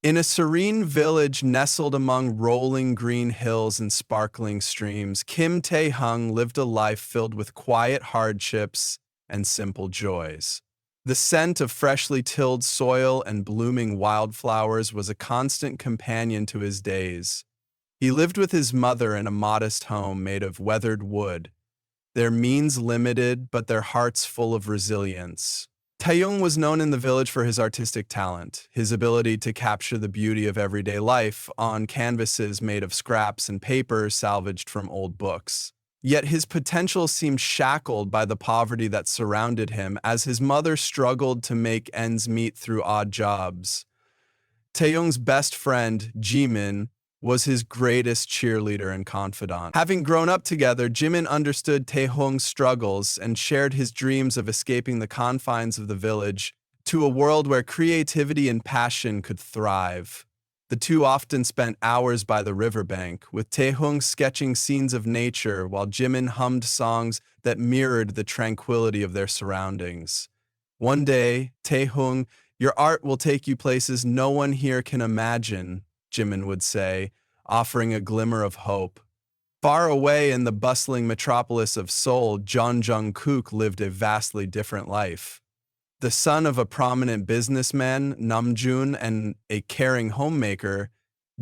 In a serene village nestled among rolling green hills and sparkling streams, Kim Taehyung lived a life filled with quiet hardships and simple joys. The scent of freshly tilled soil and blooming wildflowers was a constant companion to his days. He lived with his mother in a modest home made of weathered wood, their means limited but their hearts full of resilience. Taehyung was known in the village for his artistic talent, his ability to capture the beauty of everyday life on canvases made of scraps and paper salvaged from old books. Yet his potential seemed shackled by the poverty that surrounded him as his mother struggled to make ends meet through odd jobs. Taehyung's best friend, Jimin, was his greatest cheerleader and confidant. Having grown up together, Jimin understood Taehyung's struggles and shared his dreams of escaping the confines of the village to a world where creativity and passion could thrive. The two often spent hours by the riverbank, with Taehyung sketching scenes of nature while Jimin hummed songs that mirrored the tranquility of their surroundings. One day, Taehyung, your art will take you places no one here can imagine, Jimin would say, offering a glimmer of hope. Far away in the bustling metropolis of Seoul, Jungkook lived a vastly different life. The son of a prominent businessman, Namjoon, and a caring homemaker,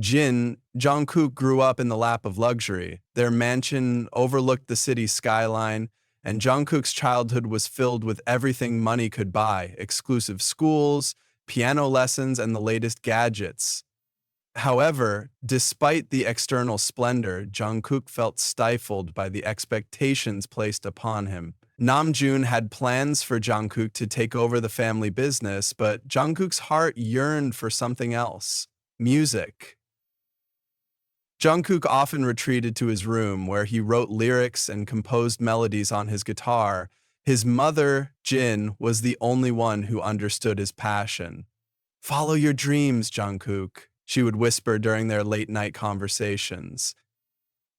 Jungkook grew up in the lap of luxury. Their mansion overlooked the city's skyline, and Jungkook's childhood was filled with everything money could buy: exclusive schools, piano lessons, and the latest gadgets. However, despite the external splendor, Jungkook felt stifled by the expectations placed upon him. Namjoon had plans for Jungkook to take over the family business, but Jungkook's heart yearned for something else: music. Jungkook often retreated to his room, where he wrote lyrics and composed melodies on his guitar. His mother, Jin, was the only one who understood his passion. "Follow your dreams, Jungkook," she would whisper during their late-night conversations.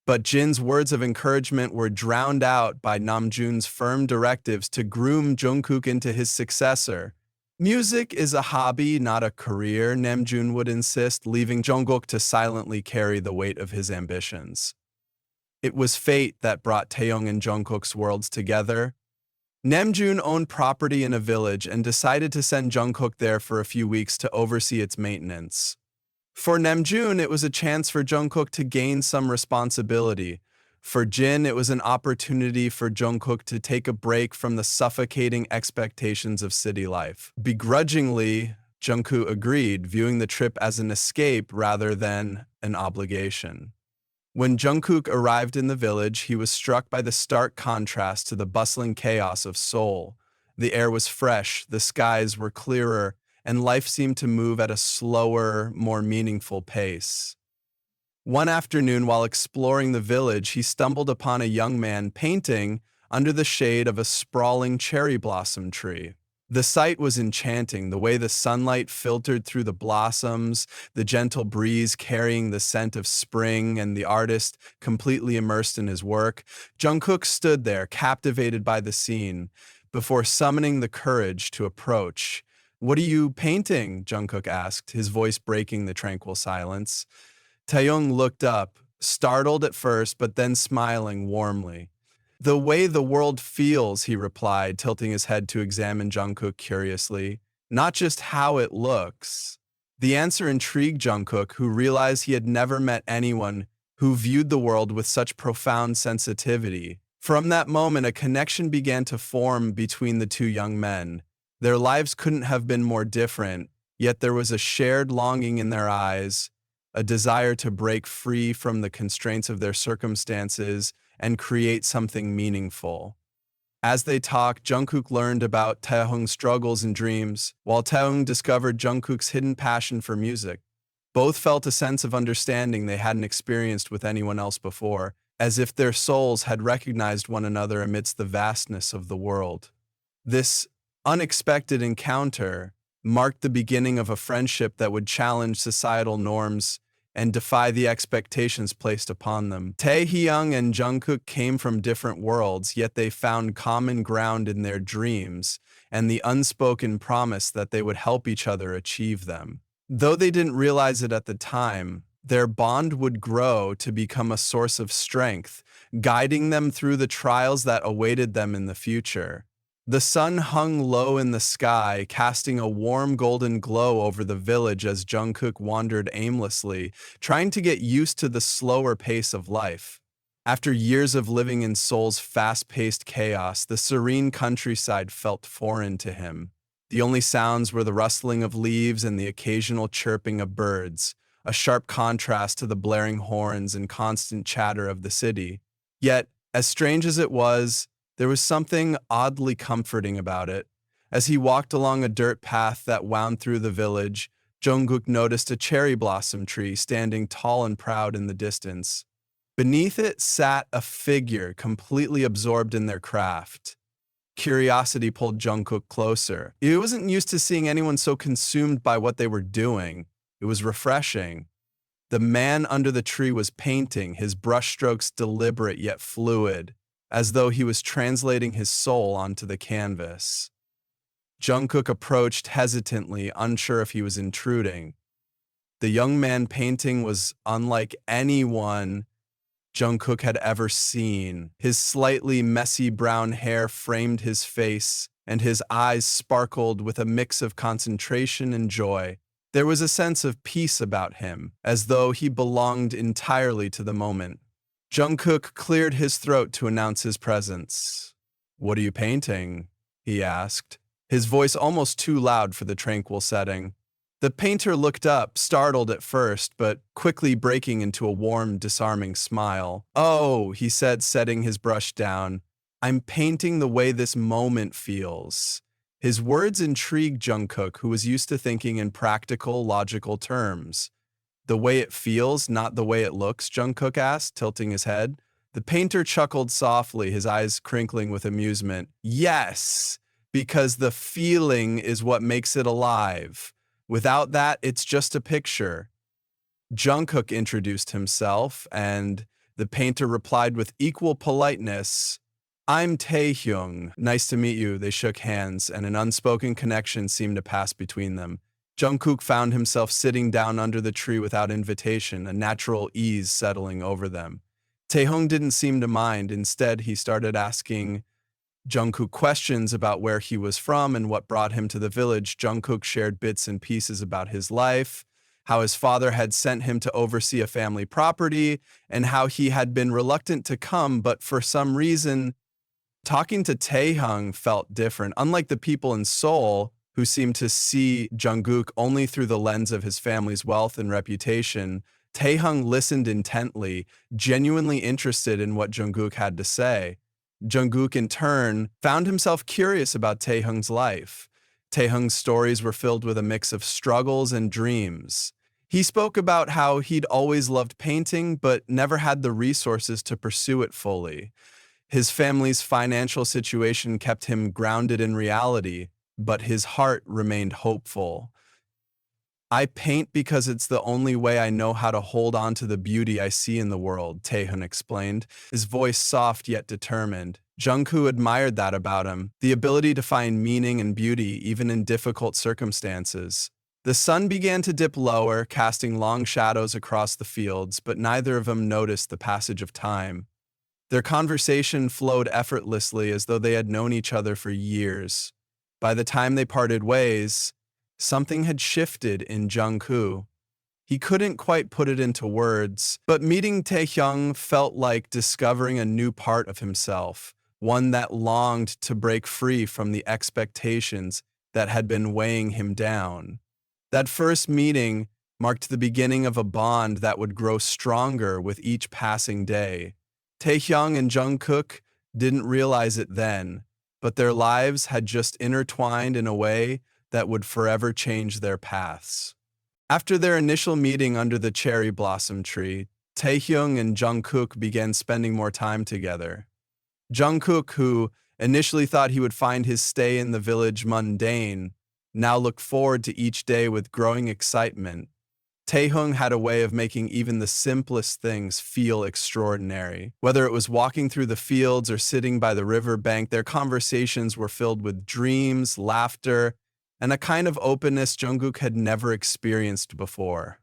But Jin's words of encouragement were drowned out by Namjoon's firm directives to groom Jungkook into his successor. "Music is a hobby, not a career," Namjoon would insist, leaving Jungkook to silently carry the weight of his ambitions. It was fate that brought Taehyung and Jungkook's worlds together. Namjoon owned property in a village and decided to send Jungkook there for a few weeks to oversee its maintenance. For Namjoon, it was a chance for Jungkook to gain some responsibility. For Jin, it was an opportunity for Jungkook to take a break from the suffocating expectations of city life. Begrudgingly, Jungkook agreed, viewing the trip as an escape rather than an obligation. When Jungkook arrived in the village, he was struck by the stark contrast to the bustling chaos of Seoul. The air was fresh, the skies were clearer, and life seemed to move at a slower, more meaningful pace. One afternoon, while exploring the village, he stumbled upon a young man painting under the shade of a sprawling cherry blossom tree. The sight was enchanting, the way the sunlight filtered through the blossoms, the gentle breeze carrying the scent of spring, and the artist completely immersed in his work. Jungkook stood there, captivated by the scene, before summoning the courage to approach. "What are you painting?" Jungkook asked, his voice breaking the tranquil silence. Taehyung looked up, startled at first, but then smiling warmly. "The way the world feels," he replied, tilting his head to examine Jungkook curiously. "Not just how it looks." The answer intrigued Jungkook, who realized he had never met anyone who viewed the world with such profound sensitivity. From that moment, a connection began to form between the two young men. Their lives couldn't have been more different, yet there was a shared longing in their eyes, a desire to break free from the constraints of their circumstances and create something meaningful. As they talked, Jungkook learned about Taehyung's struggles and dreams, while Taehyung discovered Jungkook's hidden passion for music. Both felt a sense of understanding they hadn't experienced with anyone else before, as if their souls had recognized one another amidst the vastness of the world. This unexpected encounter marked the beginning of a friendship that would challenge societal norms and defy the expectations placed upon them. Taehyung and Jungkook came from different worlds, yet they found common ground in their dreams and the unspoken promise that they would help each other achieve them. Though they didn't realize it at the time, their bond would grow to become a source of strength, guiding them through the trials that awaited them in the future. The sun hung low in the sky, casting a warm golden glow over the village as Jungkook wandered aimlessly, trying to get used to the slower pace of life. After years of living in Seoul's fast-paced chaos, the serene countryside felt foreign to him. The only sounds were the rustling of leaves and the occasional chirping of birds, a sharp contrast to the blaring horns and constant chatter of the city. Yet, as strange as it was, there was something oddly comforting about it. As he walked along a dirt path that wound through the village, Jungkook noticed a cherry blossom tree standing tall and proud in the distance. Beneath it sat a figure completely absorbed in their craft. Curiosity pulled Jungkook closer. He wasn't used to seeing anyone so consumed by what they were doing. It was refreshing. The man under the tree was painting, his brushstrokes deliberate yet fluid, as though he was translating his soul onto the canvas. Jungkook approached hesitantly, unsure if he was intruding. The young man painting was unlike anyone Jungkook had ever seen. His slightly messy brown hair framed his face, and his eyes sparkled with a mix of concentration and joy. There was a sense of peace about him, as though he belonged entirely to the moment. Jungkook cleared his throat to announce his presence. "What are you painting?" he asked, his voice almost too loud for the tranquil setting. The painter looked up, startled at first, but quickly breaking into a warm, disarming smile. "Oh," he said, setting his brush down, "I'm painting the way this moment feels." His words intrigued Jungkook, who was used to thinking in practical, logical terms. "The way it feels, not the way it looks?" Jungkook asked, tilting his head. The painter chuckled softly, his eyes crinkling with amusement. "Yes, because the feeling is what makes it alive. Without that, it's just a picture." Jungkook introduced himself, and the painter replied with equal politeness, "I'm Taehyung. Nice to meet you." They shook hands, and an unspoken connection seemed to pass between them. Jungkook found himself sitting down under the tree without invitation, a natural ease settling over them. Taehyung didn't seem to mind. Instead, he started asking Jungkook questions about where he was from and what brought him to the village. Jungkook shared bits and pieces about his life, how his father had sent him to oversee a family property, and how he had been reluctant to come, but for some reason, talking to Taehyung felt different. Unlike the people in Seoul, who seemed to see Jungkook only through the lens of his family's wealth and reputation, Taehyung listened intently, genuinely interested in what Jungkook had to say. Jungkook, in turn, found himself curious about Taehyung's life. Taehyung's stories were filled with a mix of struggles and dreams. He spoke about how he'd always loved painting, but never had the resources to pursue it fully. His family's financial situation kept him grounded in reality, but his heart remained hopeful. "I paint because it's the only way I know how to hold on to the beauty I see in the world," Taehyung explained, his voice soft yet determined. Jungkook admired that about him, the ability to find meaning and beauty even in difficult circumstances. The sun began to dip lower, casting long shadows across the fields, but neither of them noticed the passage of time. Their conversation flowed effortlessly as though they had known each other for years. By the time they parted ways, something had shifted in Jungkook. He couldn't quite put it into words, but meeting Taehyung felt like discovering a new part of himself, one that longed to break free from the expectations that had been weighing him down. That first meeting marked the beginning of a bond that would grow stronger with each passing day. Taehyung and Jungkook didn't realize it then, but their lives had just intertwined in a way that would forever change their paths. After their initial meeting under the cherry blossom tree, Taehyung and Jungkook began spending more time together. Jungkook, who initially thought he would find his stay in the village mundane, now looked forward to each day with growing excitement. Taehyung had a way of making even the simplest things feel extraordinary. Whether it was walking through the fields or sitting by the river bank, their conversations were filled with dreams, laughter, and a kind of openness Jungkook had never experienced before.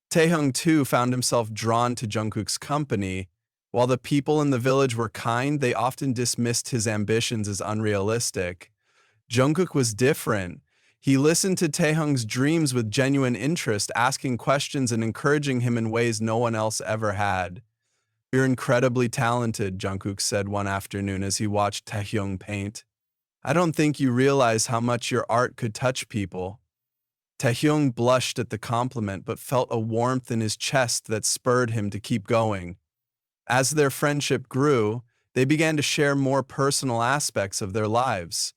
Taehyung too found himself drawn to Jungkook's company. While the people in the village were kind, they often dismissed his ambitions as unrealistic. Jungkook was different. He listened to Taehyung's dreams with genuine interest, asking questions and encouraging him in ways no one else ever had. "You're incredibly talented," Jungkook said one afternoon as he watched Taehyung paint. "I don't think you realize how much your art could touch people." Taehyung blushed at the compliment but felt a warmth in his chest that spurred him to keep going. As their friendship grew, they began to share more personal aspects of their lives.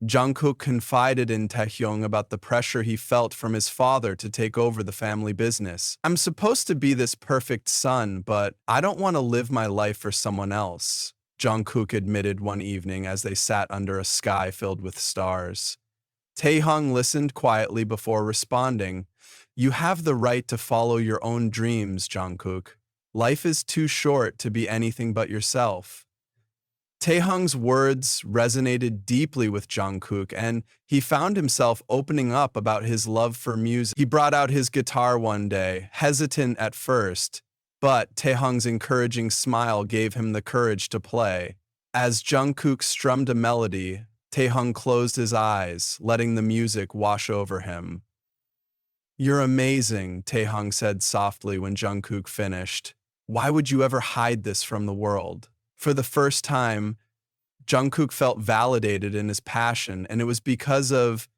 Jungkook confided in Taehyung about the pressure he felt from his father to take over the family business. "I'm supposed to be this perfect son, but I don't want to live my life for someone else," Jungkook admitted one evening as they sat under a sky filled with stars. Taehyung listened quietly before responding. "You have the right to follow your own dreams, Jungkook. Life is too short to be anything but yourself." Taehyung's words resonated deeply with Jungkook, and he found himself opening up about his love for music. He brought out his guitar one day, hesitant at first, but Taehyung's encouraging smile gave him the courage to play. As Jungkook strummed a melody, Taehyung closed his eyes, letting the music wash over him. "You're amazing," Taehyung said softly when Jungkook finished. "Why would you ever hide this from the world?" For the first time, Jungkook felt validated in his passion, and it was because of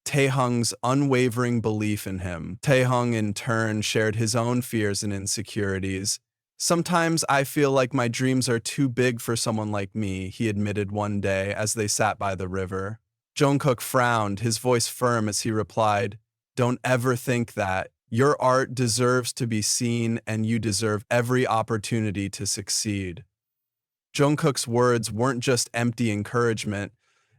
Taehyung's unwavering belief in him. Taehyung, in turn, shared his own fears and insecurities. "Sometimes I feel like my dreams are too big for someone like me," he admitted one day as they sat by the river. Jungkook frowned, his voice firm as he replied, "Don't ever think that. Your art deserves to be seen, and you deserve every opportunity to succeed." Jungkook's words weren't just empty encouragement.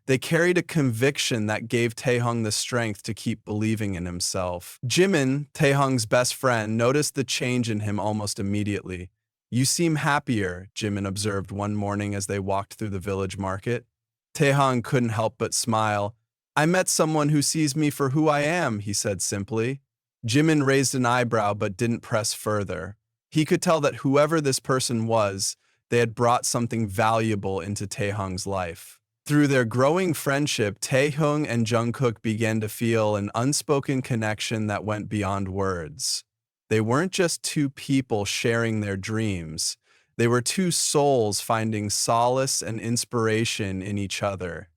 They carried a conviction that gave Taehyung the strength to keep believing in himself. Jimin, Taehyung's best friend, noticed the change in him almost immediately. "You seem happier," Jimin observed one morning as they walked through the village market. Taehyung couldn't help but smile. "I met someone who sees me for who I am," he said simply. Jimin raised an eyebrow but didn't press further. He could tell that whoever this person was, they had brought something valuable into Taehyung's life. Through their growing friendship, Taehyung and Jungkook began to feel an unspoken connection that went beyond words. They weren't just two people sharing their dreams. They were two souls finding solace and inspiration in each other.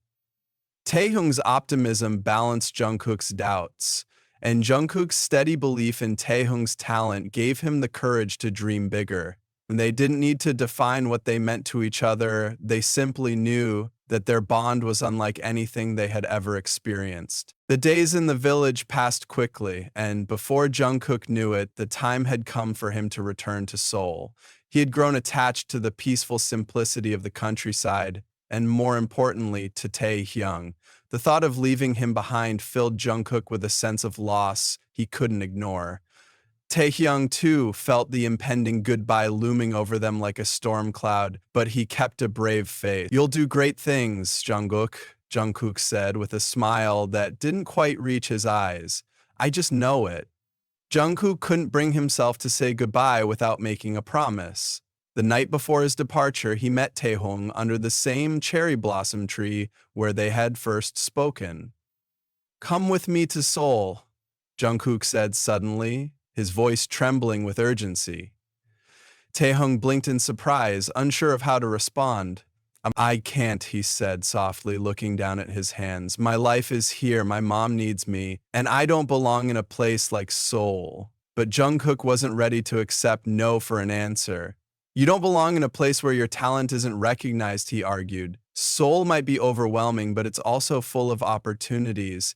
Taehyung's optimism balanced Jungkook's doubts, and Jungkook's steady belief in Taehyung's talent gave him the courage to dream bigger. And they didn't need to define what they meant to each other. They simply knew that their bond was unlike anything they had ever experienced. The days in the village passed quickly, and before Jungkook knew it, the time had come for him to return to Seoul. He had grown attached to the peaceful simplicity of the countryside, and more importantly, to Taehyung. The thought of leaving him behind filled Jungkook with a sense of loss he couldn't ignore. Taehyung, too, felt the impending goodbye looming over them like a storm cloud, but he kept a brave face. "You'll do great things, Jungkook said with a smile that didn't quite reach his eyes. "I just know it." Jungkook couldn't bring himself to say goodbye without making a promise. The night before his departure, he met Taehyung under the same cherry blossom tree where they had first spoken. "Come with me to Seoul," Jungkook said suddenly, his voice trembling with urgency. Taehyung blinked in surprise, unsure of how to respond. "I can't," he said softly, looking down at his hands. "My life is here, my mom needs me, and I don't belong in a place like Seoul." But Jungkook wasn't ready to accept no for an answer. "You don't belong in a place where your talent isn't recognized," he argued. "Seoul might be overwhelming, but it's also full of opportunities.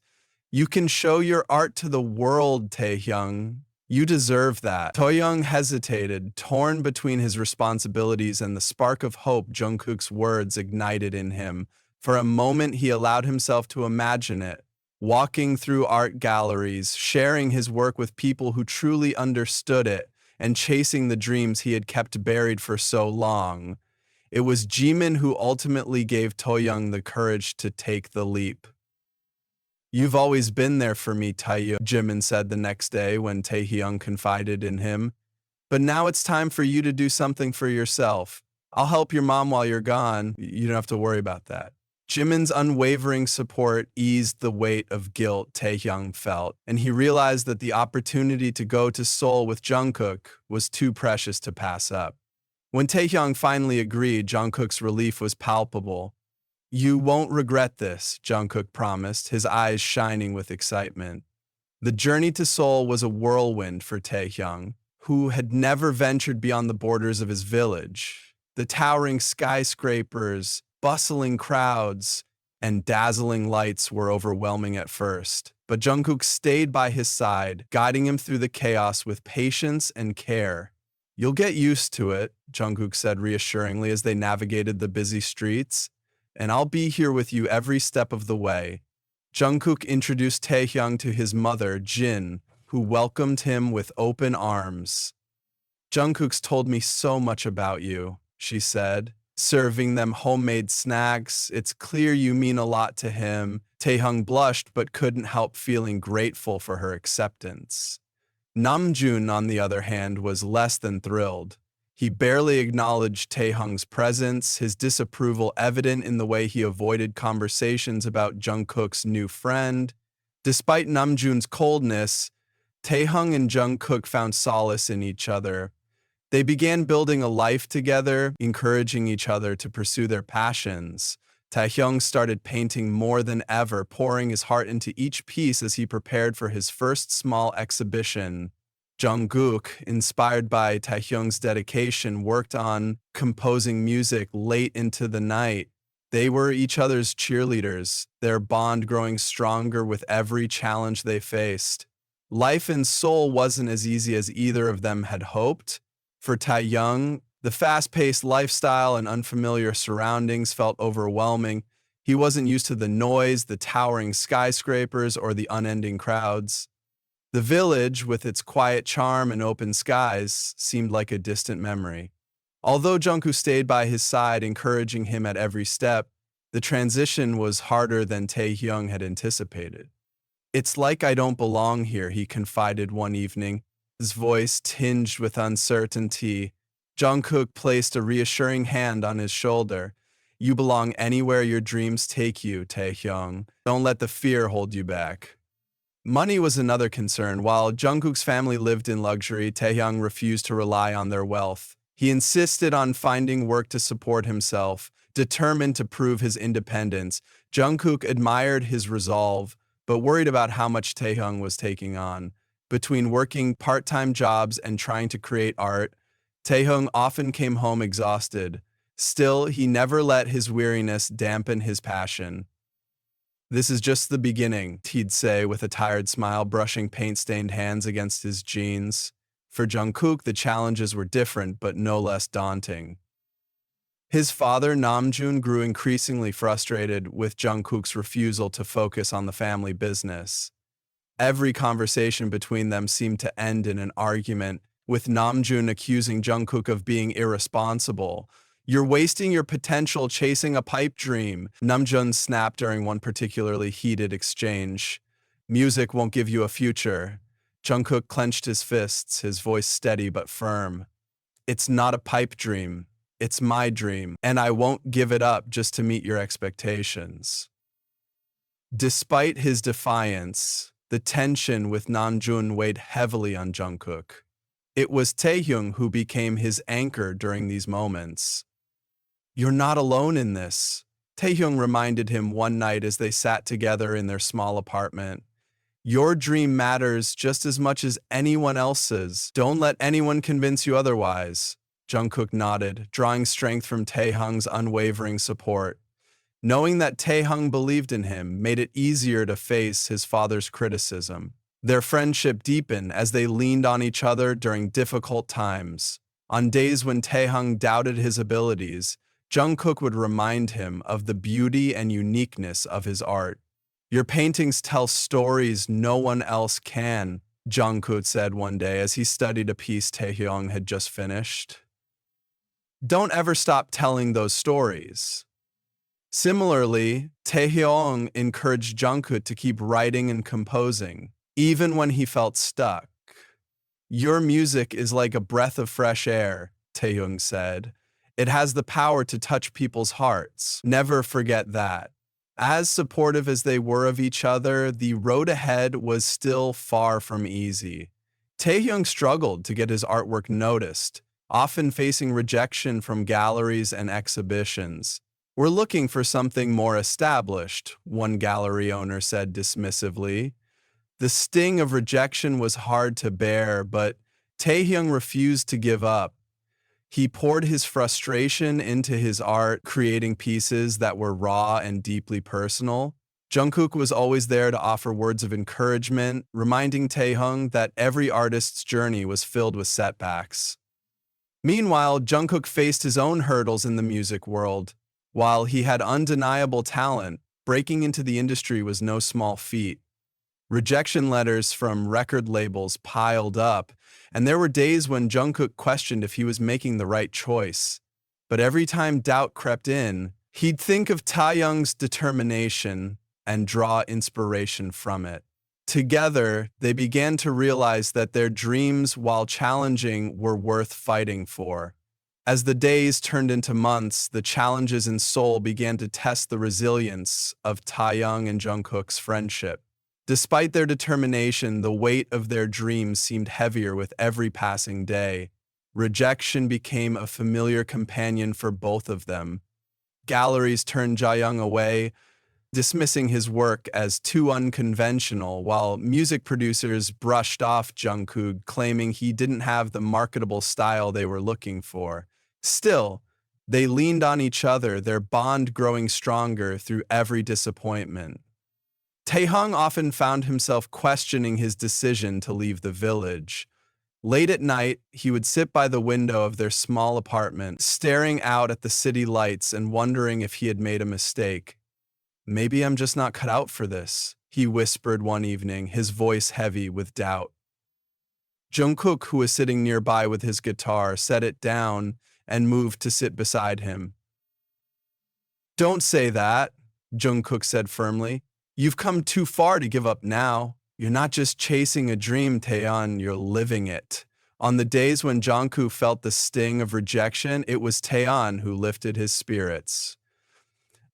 You can show your art to the world, Taehyung. You deserve that." Taehyung hesitated, torn between his responsibilities and the spark of hope Jungkook's words ignited in him. For a moment, he allowed himself to imagine it, walking through art galleries, sharing his work with people who truly understood it, and chasing the dreams he had kept buried for so long. It was Jimin who ultimately gave Taehyung the courage to take the leap. You've always been there for me, Taehyung, Jimin said the next day when Taehyung confided in him. But now it's time for you to do something for yourself. I'll help your mom while you're gone. You don't have to worry about that. Jimin's unwavering support eased the weight of guilt Taehyung felt, and he realized that the opportunity to go to Seoul with Jungkook was too precious to pass up. When Taehyung finally agreed, Jungkook's relief was palpable. You won't regret this, Jungkook promised, his eyes shining with excitement. The journey to Seoul was a whirlwind for Taehyung, who had never ventured beyond the borders of his village. The towering skyscrapers, bustling crowds, and dazzling lights were overwhelming at first, but Jungkook stayed by his side, guiding him through the chaos with patience and care. You'll get used to it, Jungkook said reassuringly as they navigated the busy streets, and I'll be here with you every step of the way. Jungkook introduced Taehyung to his mother, Jin, who welcomed him with open arms. Jungkook's told me so much about you, she said, serving them homemade snacks. It's clear you mean a lot to him. Taehyung blushed but couldn't help feeling grateful for her acceptance. Namjoon, on the other hand, was less than thrilled. He barely acknowledged Taehyung's presence, his disapproval evident in the way he avoided conversations about Jungkook's new friend. Despite Namjoon's coldness, Taehyung and Jungkook found solace in each other. They began building a life together, encouraging each other to pursue their passions. Taehyung started painting more than ever, pouring his heart into each piece as he prepared for his first small exhibition. Jungkook, inspired by Taehyung's dedication, worked on composing music late into the night. They were each other's cheerleaders, their bond growing stronger with every challenge they faced. Life in Seoul wasn't as easy as either of them had hoped. For Taehyung, the fast-paced lifestyle and unfamiliar surroundings felt overwhelming. He wasn't used to the noise, the towering skyscrapers, or the unending crowds. The village, with its quiet charm and open skies, seemed like a distant memory. Although Jungkook stayed by his side, encouraging him at every step, the transition was harder than Taehyung had anticipated. It's like I don't belong here, he confided one evening, his voice tinged with uncertainty. Jungkook placed a reassuring hand on his shoulder. You belong anywhere your dreams take you, Taehyung. Don't let the fear hold you back. Money was another concern. While Jungkook's family lived in luxury, Taehyung refused to rely on their wealth. He insisted on finding work to support himself, determined to prove his independence. Jungkook admired his resolve, but worried about how much Taehyung was taking on. Between working part-time jobs and trying to create art, Taehyung often came home exhausted. Still, he never let his weariness dampen his passion. This is just the beginning, he'd say with a tired smile, brushing paint-stained hands against his jeans. For Jungkook, the challenges were different, but no less daunting. His father, Namjoon, grew increasingly frustrated with Jungkook's refusal to focus on the family business. Every conversation between them seemed to end in an argument, with Namjoon accusing Jungkook of being irresponsible. You're wasting your potential chasing a pipe dream, Namjoon snapped during one particularly heated exchange. Music won't give you a future. Jungkook clenched his fists, his voice steady but firm. It's not a pipe dream. It's my dream, and I won't give it up just to meet your expectations. Despite his defiance, the tension with Namjoon weighed heavily on Jungkook. It was Taehyung who became his anchor during these moments. You're not alone in this, Taehyung reminded him one night as they sat together in their small apartment. Your dream matters just as much as anyone else's. Don't let anyone convince you otherwise. Jungkook nodded, drawing strength from Taehyung's unwavering support. Knowing that Taehyung believed in him made it easier to face his father's criticism. Their friendship deepened as they leaned on each other during difficult times. On days when Taehyung doubted his abilities, Jungkook would remind him of the beauty and uniqueness of his art. Your paintings tell stories no one else can, Jungkook said one day as he studied a piece Taehyung had just finished. Don't ever stop telling those stories. Similarly, Taehyung encouraged Jungkook to keep writing and composing, even when he felt stuck. Your music is like a breath of fresh air, Taehyung said. It has the power to touch people's hearts. Never forget that. As supportive as they were of each other, the road ahead was still far from easy. Taehyung struggled to get his artwork noticed, often facing rejection from galleries and exhibitions. We're looking for something more established, one gallery owner said dismissively. The sting of rejection was hard to bear, but Taehyung refused to give up. He poured his frustration into his art, creating pieces that were raw and deeply personal. Jungkook was always there to offer words of encouragement, reminding Taehyung that every artist's journey was filled with setbacks. Meanwhile, Jungkook faced his own hurdles in the music world. While he had undeniable talent, breaking into the industry was no small feat. Rejection letters from record labels piled up, and there were days when Jungkook questioned if he was making the right choice. But every time doubt crept in, he'd think of Taehyung's determination and draw inspiration from it. Together, they began to realize that their dreams, while challenging, were worth fighting for. As the days turned into months, the challenges in Seoul began to test the resilience of Taehyung and Jungkook's friendship. Despite their determination, the weight of their dreams seemed heavier with every passing day. Rejection became a familiar companion for both of them. Galleries turned Jaehyung away, dismissing his work as too unconventional, while music producers brushed off Jungkook, claiming he didn't have the marketable style they were looking for. Still, they leaned on each other, their bond growing stronger through every disappointment. Taehyung often found himself questioning his decision to leave the village. Late at night, he would sit by the window of their small apartment, staring out at the city lights and wondering if he had made a mistake. "Maybe I'm just not cut out for this," he whispered one evening, his voice heavy with doubt. Jungkook, who was sitting nearby with his guitar, set it down and moved to sit beside him. "Don't say that," Jungkook said firmly. "You've come too far to give up now. You're not just chasing a dream, Taehyung, you're living it." On the days when Jungkook felt the sting of rejection, it was Taehyung who lifted his spirits.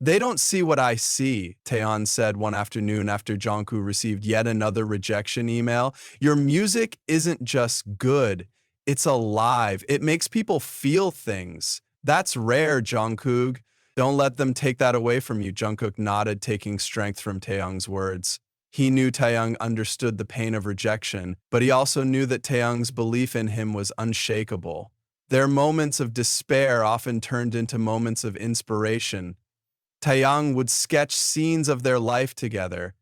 "They don't see what I see," Taehyung said one afternoon after Jungkook received yet another rejection email. "Your music isn't just good, it's alive. It makes people feel things. That's rare, Jungkook. Don't let them take that away from you." Jungkook nodded, taking strength from Taehyung's words. He knew Taehyung understood the pain of rejection, but he also knew that Taehyung's belief in him was unshakable. Their moments of despair often turned into moments of inspiration. Taehyung would sketch scenes of their life together,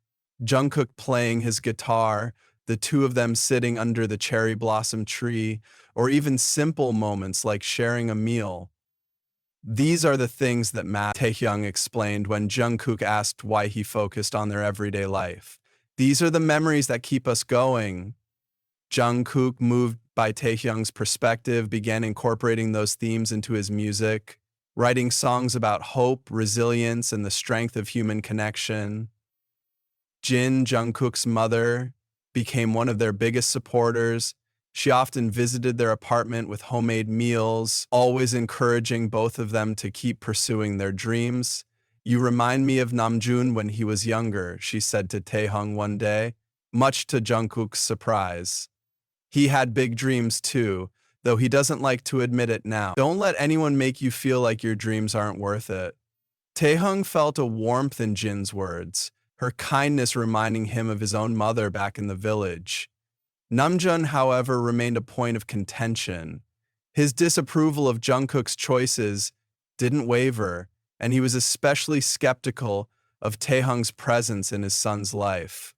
Jungkook playing his guitar, the two of them sitting under the cherry blossom tree, or even simple moments like sharing a meal. "These are the things that matter," Taehyung explained when Jungkook asked why he focused on their everyday life. "These are the memories that keep us going." Jungkook, moved by Taehyung's perspective, began incorporating those themes into his music, writing songs about hope, resilience, and the strength of human connection. Jin, Jungkook's mother, became one of their biggest supporters. She often visited their apartment with homemade meals, always encouraging both of them to keep pursuing their dreams. "You remind me of Namjoon when he was younger," she said to Taehyung one day, much to Jungkook's surprise. He had big dreams too, though he doesn't like to admit it now. "Don't let anyone make you feel like your dreams aren't worth it." Taehyung felt a warmth in Jin's words, her kindness reminding him of his own mother back in the village. Namjoon, however, remained a point of contention. His disapproval of Jungkook's choices didn't waver, and he was especially skeptical of Taehyung's presence in his son's life.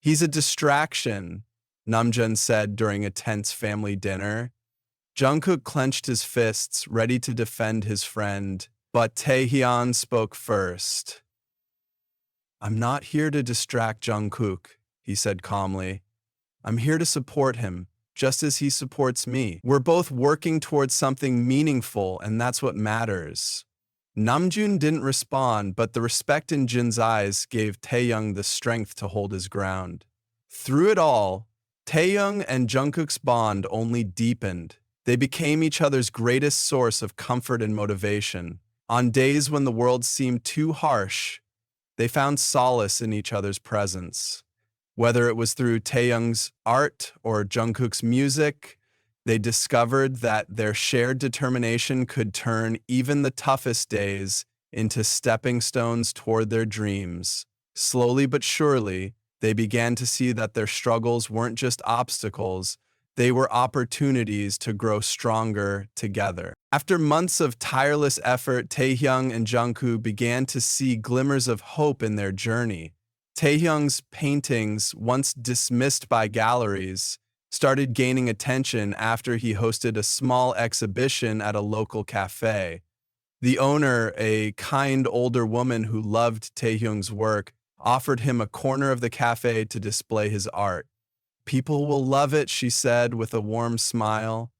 "He's a distraction," Namjoon said during a tense family dinner. Jungkook clenched his fists, ready to defend his friend, but Taehyung spoke first. "I'm not here to distract Jungkook," he said calmly. "I'm here to support him, just as he supports me. We're both working towards something meaningful, and that's what matters." Namjoon didn't respond, but the respect in Jin's eyes gave Taehyung the strength to hold his ground. Through it all, Taehyung and Jungkook's bond only deepened. They became each other's greatest source of comfort and motivation. On days when the world seemed too harsh, they found solace in each other's presence. Whether it was through Taehyung's art or Jungkook's music, they discovered that their shared determination could turn even the toughest days into stepping stones toward their dreams. Slowly but surely, they began to see that their struggles weren't just obstacles, they were opportunities to grow stronger together. After months of tireless effort, Taehyung and Jungkook began to see glimmers of hope in their journey. Taehyung's paintings, once dismissed by galleries, started gaining attention after he hosted a small exhibition at a local cafe. The owner, a kind older woman who loved Taehyung's work, offered him a corner of the cafe to display his art. "People will love it," she said with a warm smile,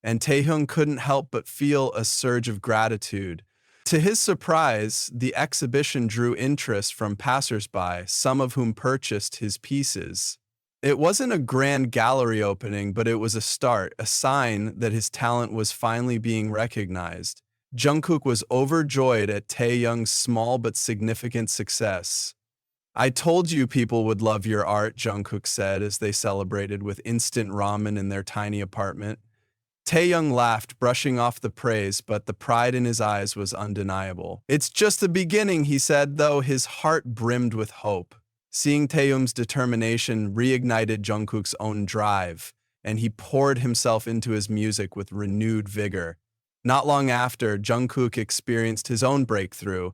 and Taehyung couldn't help but feel a surge of gratitude. To his surprise, the exhibition drew interest from passersby, some of whom purchased his pieces. It wasn't a grand gallery opening, but it was a start, a sign that his talent was finally being recognized. Jungkook was overjoyed at Taehyung's small but significant success. "I told you people would love your art," Jungkook said as they celebrated with instant ramen in their tiny apartment. Taehyung laughed, brushing off the praise, but the pride in his eyes was undeniable. "It's just the beginning," he said, though his heart brimmed with hope. Seeing Taehyung's determination reignited Jungkook's own drive, and he poured himself into his music with renewed vigor. Not long after, Jungkook experienced his own breakthrough.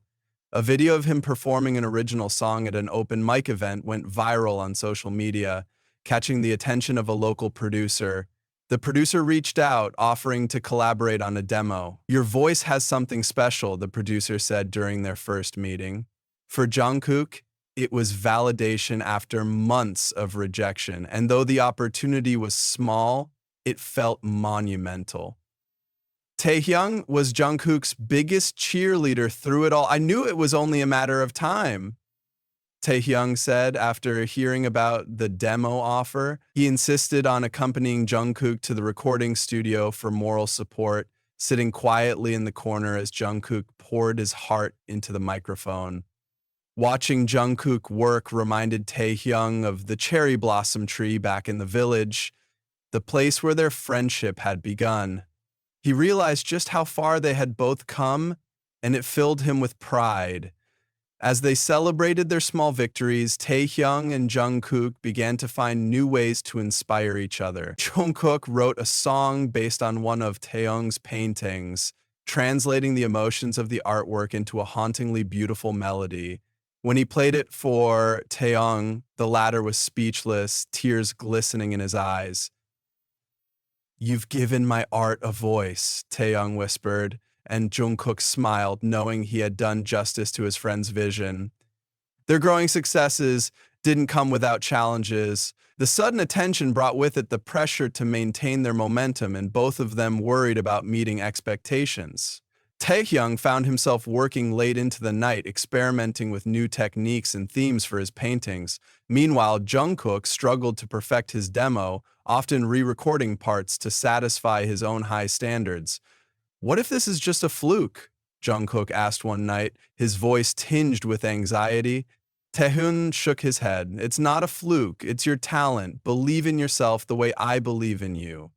A video of him performing an original song at an open mic event went viral on social media, catching the attention of a local producer. The producer reached out, offering to collaborate on a demo. "Your voice has something special," the producer said during their first meeting. For Jungkook, it was validation after months of rejection, and though the opportunity was small, it felt monumental. Taehyung was Jungkook's biggest cheerleader through it all. "I knew it was only a matter of time," Taehyung said after hearing about the demo offer. He insisted on accompanying Jungkook to the recording studio for moral support, sitting quietly in the corner as Jungkook poured his heart into the microphone. Watching Jungkook work reminded Taehyung of the cherry blossom tree back in the village, the place where their friendship had begun. He realized just how far they had both come, and it filled him with pride. As they celebrated their small victories, Taehyung and Jungkook began to find new ways to inspire each other. Jungkook wrote a song based on one of Taehyung's paintings, translating the emotions of the artwork into a hauntingly beautiful melody. When he played it for Taehyung, the latter was speechless, tears glistening in his eyes. "You've given my art a voice," Taehyung whispered, and Jungkook smiled, knowing he had done justice to his friend's vision. Their growing successes didn't come without challenges. The sudden attention brought with it the pressure to maintain their momentum, and both of them worried about meeting expectations. Taehyung found himself working late into the night, experimenting with new techniques and themes for his paintings. Meanwhile, Jungkook struggled to perfect his demo, often re-recording parts to satisfy his own high standards. "What if this is just a fluke?" Jungkook asked one night, his voice tinged with anxiety. Taehyung shook his head. "It's not a fluke, it's your talent. Believe in yourself the way I believe in you."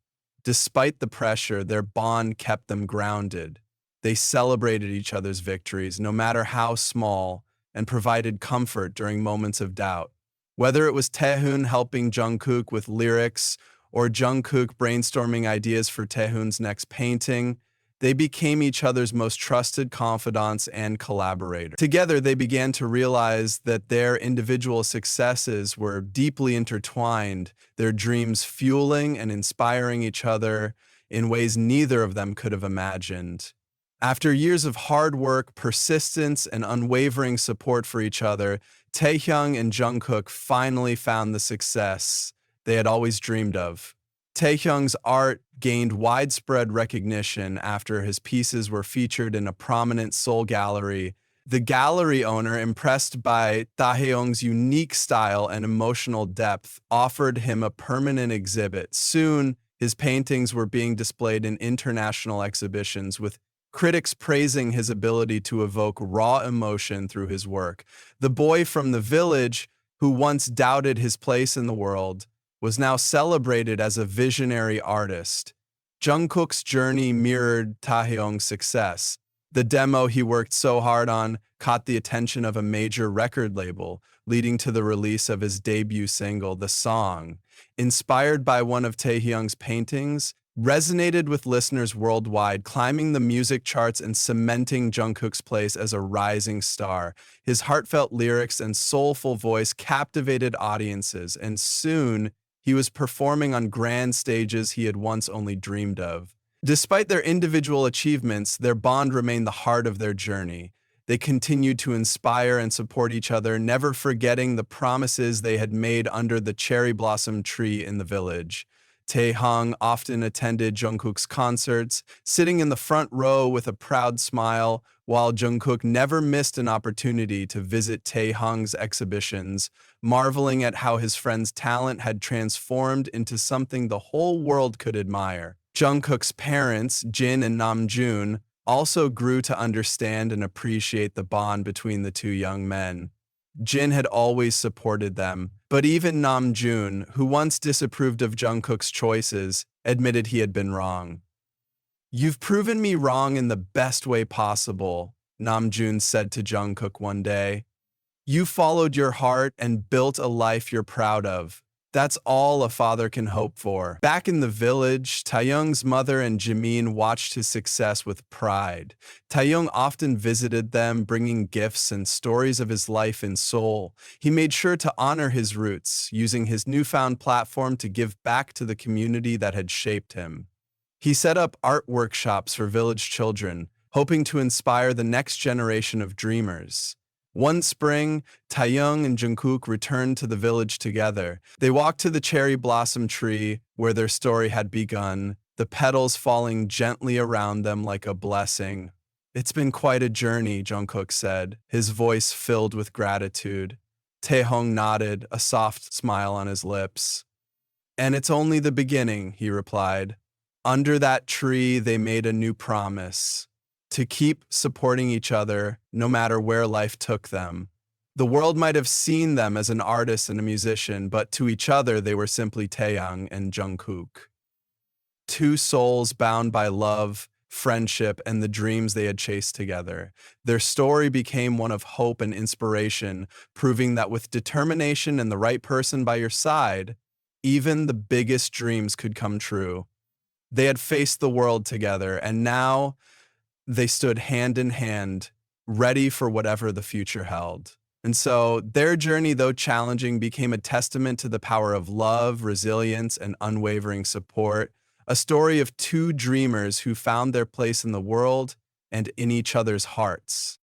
Despite the pressure, their bond kept them grounded. They celebrated each other's victories, no matter how small, and provided comfort during moments of doubt. Whether it was Taehyung helping Jungkook with lyrics or Jungkook brainstorming ideas for Taehyung's next painting, they became each other's most trusted confidants and collaborators. Together, they began to realize that their individual successes were deeply intertwined, their dreams fueling and inspiring each other in ways neither of them could have imagined. After years of hard work, persistence, and unwavering support for each other, Taehyung and Jungkook finally found the success they had always dreamed of. Taehyung's art gained widespread recognition after his pieces were featured in a prominent Seoul gallery. The gallery owner, impressed by Taehyung's unique style and emotional depth, offered him a permanent exhibit. Soon, his paintings were being displayed in international exhibitions, with critics praising his ability to evoke raw emotion through his work. The boy from the village, who once doubted his place in the world, was now celebrated as a visionary artist. Jungkook's journey mirrored Taehyung's success. The demo he worked so hard on caught the attention of a major record label, leading to the release of his debut single, The Song. Inspired by one of Taehyung's paintings, resonated with listeners worldwide, climbing the music charts and cementing Jungkook's place as a rising star. His heartfelt lyrics and soulful voice captivated audiences, and soon he was performing on grand stages he had once only dreamed of. Despite their individual achievements, their bond remained the heart of their journey. They continued to inspire and support each other, never forgetting the promises they had made under the cherry blossom tree in the village. Taehyung often attended Jungkook's concerts, sitting in the front row with a proud smile, while Jungkook never missed an opportunity to visit Taehyung's exhibitions, marveling at how his friend's talent had transformed into something the whole world could admire. Jungkook's parents, Jin and Namjoon, also grew to understand and appreciate the bond between the two young men. Jin had always supported them, but even Namjoon, who once disapproved of Jungkook's choices, admitted he had been wrong. "You've proven me wrong in the best way possible," Namjoon said to Jungkook one day. "You followed your heart and built a life you're proud of. That's all a father can hope for." Back in the village, Taehyung's mother and Jimin watched his success with pride. Taehyung often visited them, bringing gifts and stories of his life in Seoul. He made sure to honor his roots, using his newfound platform to give back to the community that had shaped him. He set up art workshops for village children, hoping to inspire the next generation of dreamers. One spring, Taehyung and Jungkook returned to the village together. They walked to the cherry blossom tree where their story had begun, the petals falling gently around them like a blessing. "It's been quite a journey," Jungkook said, his voice filled with gratitude. Taehyung nodded, a soft smile on his lips. "And it's only the beginning," he replied. Under that tree, they made a new promise: to keep supporting each other no matter where life took them. The world might have seen them as an artist and a musician, but to each other they were simply Taehyung and Jungkook. Two souls bound by love, friendship, and the dreams they had chased together. Their story became one of hope and inspiration, proving that with determination and the right person by your side, even the biggest dreams could come true. They had faced the world together, and now they stood hand in hand, ready for whatever the future held. And so their journey, though challenging, became a testament to the power of love, resilience, and unwavering support, a story of two dreamers who found their place in the world and in each other's hearts.